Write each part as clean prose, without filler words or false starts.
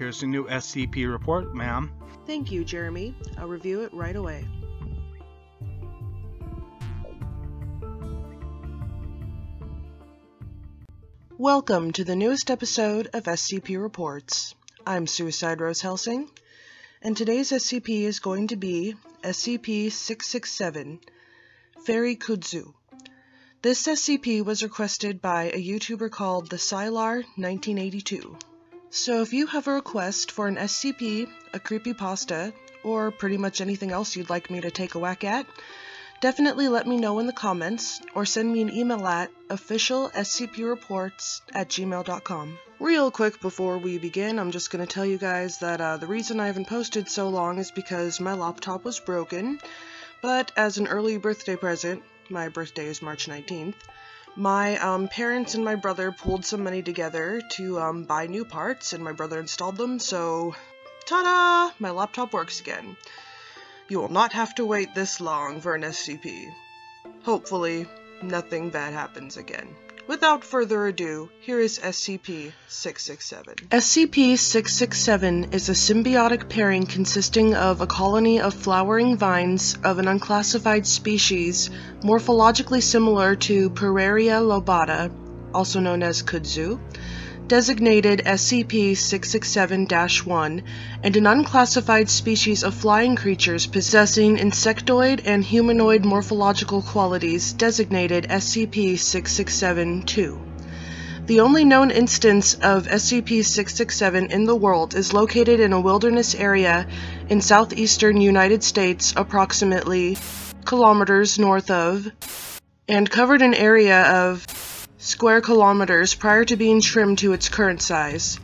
Here's the new SCP report, ma'am. Thank you, Jeremy. I'll review it right away. Welcome to the newest episode of SCP Reports. I'm Suicide Rose Hellsing, and today's SCP is going to be SCP-667 Kudzu. This SCP was requested by a YouTuber called the Sylar1982. So if you have a request for an SCP, a creepypasta, or pretty much anything else you'd like me to take a whack at, definitely let me know in the comments, or send me an email at officialscpreports@gmail.com. Real quick before we begin, I'm just going to tell you guys that the reason I haven't posted so long is because my laptop was broken, but as an early birthday present, my birthday is March 19th, my parents and my brother pulled some money together to buy new parts, and my brother installed them, so ta-da! My laptop works again. You will not have to wait this long for an SCP. Hopefully, nothing bad happens again. Without further ado, here is SCP-667. SCP-667 is a symbiotic pairing consisting of a colony of flowering vines of an unclassified species morphologically similar to Pueraria lobata, also known as Kudzu, designated SCP-667-1, and an unclassified species of flying creatures possessing insectoid and humanoid morphological qualities designated SCP-667-2. The only known instance of SCP-667 in the world is located in a wilderness area in southeastern United States, approximately kilometers north of, and covered an area of square kilometers prior to being trimmed to its current size.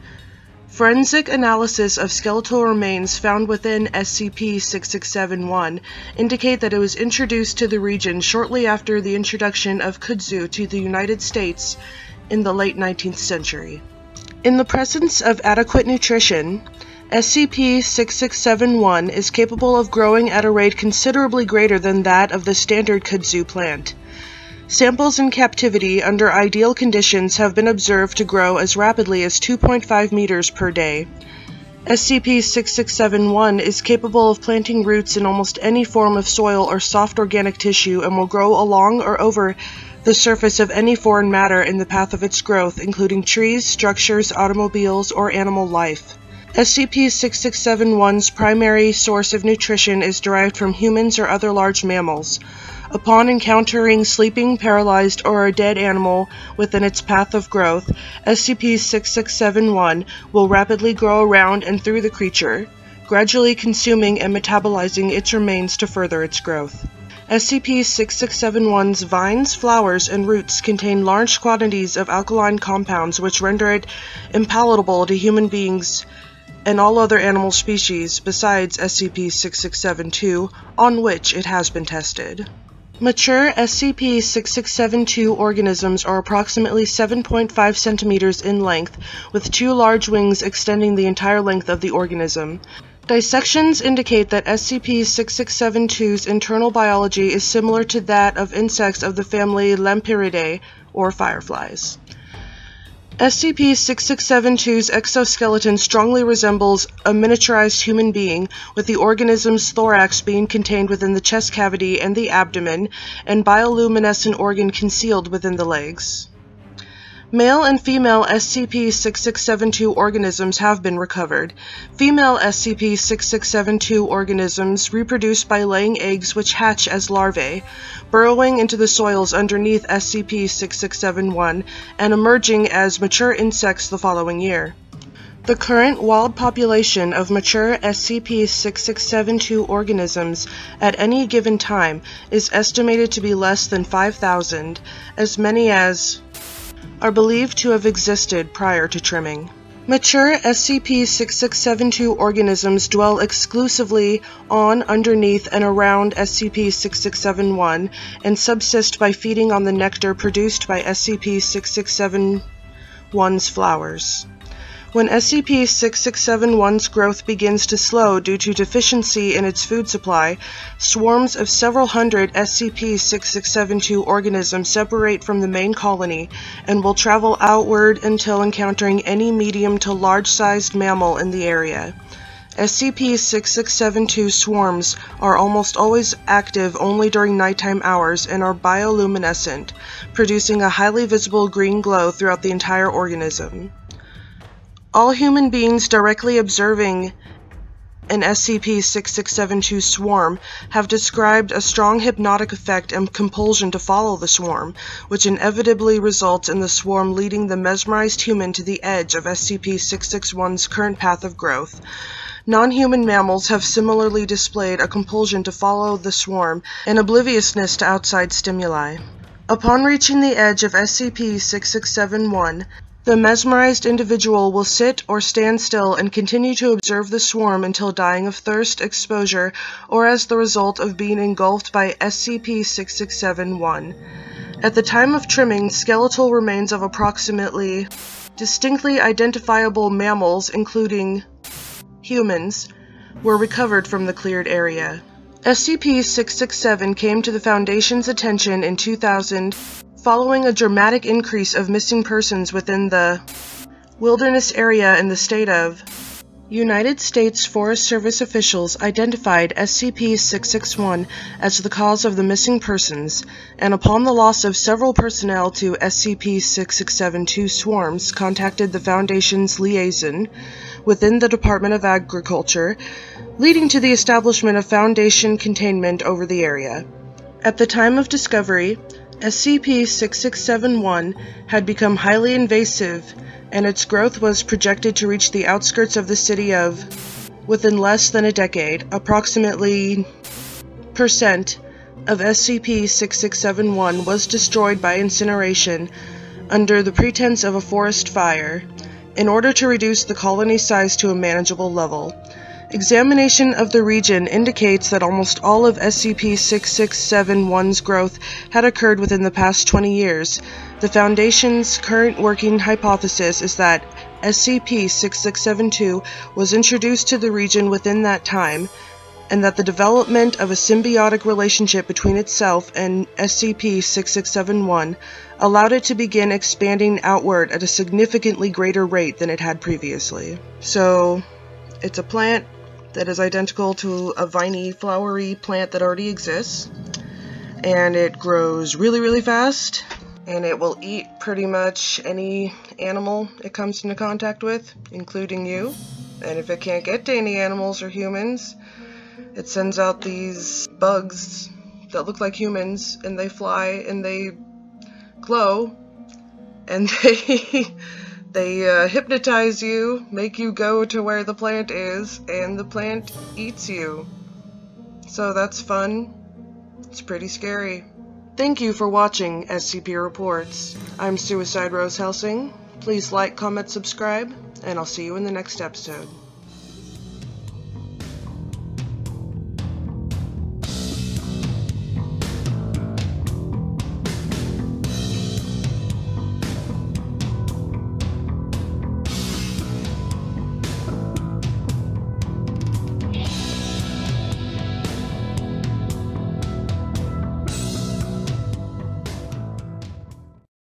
Forensic analysis of skeletal remains found within SCP-667-1 indicate that it was introduced to the region shortly after the introduction of Kudzu to the United States in the late 19th century. In the presence of adequate nutrition, SCP-667-1 is capable of growing at a rate considerably greater than that of the standard Kudzu plant. Samples in captivity under ideal conditions have been observed to grow as rapidly as 2.5 meters per day. SCP-667-1 is capable of planting roots in almost any form of soil or soft organic tissue and will grow along or over the surface of any foreign matter in the path of its growth, including trees, structures, automobiles, or animal life. SCP-667-1's primary source of nutrition is derived from humans or other large mammals. Upon encountering sleeping, paralyzed, or a dead animal within its path of growth, SCP-667-1 will rapidly grow around and through the creature, gradually consuming and metabolizing its remains to further its growth. SCP-667-1's vines, flowers, and roots contain large quantities of alkaline compounds which render it impalatable to human beings and all other animal species besides SCP-667-2, on which it has been tested. Mature SCP-667-2 organisms are approximately 7.5 centimeters in length, with two large wings extending the entire length of the organism. Dissections indicate that SCP-667-2's internal biology is similar to that of insects of the family Lampyridae, or fireflies. SCP-667-2's exoskeleton strongly resembles a miniaturized human being, with the organism's thorax being contained within the chest cavity and the abdomen, and bioluminescent organ concealed within the legs. Male and female SCP-667-2 organisms have been recovered. Female SCP-667-2 organisms reproduce by laying eggs which hatch as larvae, burrowing into the soils underneath SCP-667-1 and emerging as mature insects the following year. The current wild population of mature SCP-667-2 organisms at any given time is estimated to be less than 5,000, as many as are believed to have existed prior to trimming. Mature SCP-667-2 organisms dwell exclusively on, underneath, and around SCP-667-1 and subsist by feeding on the nectar produced by SCP-667-1's flowers. When SCP-667-1's growth begins to slow due to deficiency in its food supply, swarms of several hundred SCP-667-2 organisms separate from the main colony and will travel outward until encountering any medium to large-sized mammal in the area. SCP-667-2 swarms are almost always active only during nighttime hours and are bioluminescent, producing a highly visible green glow throughout the entire organism. All human beings directly observing an SCP-667-2 swarm have described a strong hypnotic effect and compulsion to follow the swarm, which inevitably results in the swarm leading the mesmerized human to the edge of SCP-661's current path of growth. Non-human mammals have similarly displayed a compulsion to follow the swarm and obliviousness to outside stimuli. Upon reaching the edge of SCP-667-1, the mesmerized individual will sit or stand still and continue to observe the swarm until dying of thirst, exposure, or as the result of being engulfed by SCP-667-1. At the time of trimming, skeletal remains of approximately distinctly identifiable mammals, including humans, were recovered from the cleared area. SCP-667 came to the Foundation's attention in 2000 following a dramatic increase of missing persons within the wilderness area in the state of. United States Forest Service officials identified SCP-661 as the cause of the missing persons, and upon the loss of several personnel to SCP-667-2 swarms, contacted the Foundation's liaison within the Department of Agriculture, leading to the establishment of Foundation containment over the area. At the time of discovery, SCP-667-1 had become highly invasive, and its growth was projected to reach the outskirts of the city of within less than a decade. Approximately % of SCP-667-1 was destroyed by incineration under the pretense of a forest fire, in order to reduce the colony size to a manageable level. Examination of the region indicates that almost all of SCP-667-1's growth had occurred within the past 20 years. The Foundation's current working hypothesis is that SCP-667-2 was introduced to the region within that time, and that the development of a symbiotic relationship between itself and SCP-667-1 allowed it to begin expanding outward at a significantly greater rate than it had previously. So, it's a plant that is identical to a viney, flowery plant that already exists, and it grows really, really fast, and it will eat pretty much any animal it comes into contact with, including you. And if it can't get to any animals or humans, it sends out these bugs that look like humans, and they fly and they glow, and they hypnotize you, make you go to where the plant is, and the plant eats you. So that's fun. It's pretty scary. Thank you for watching SCP Reports. I'm Suicide Rose Hellsing. Please like, comment, subscribe, and I'll see you in the next episode.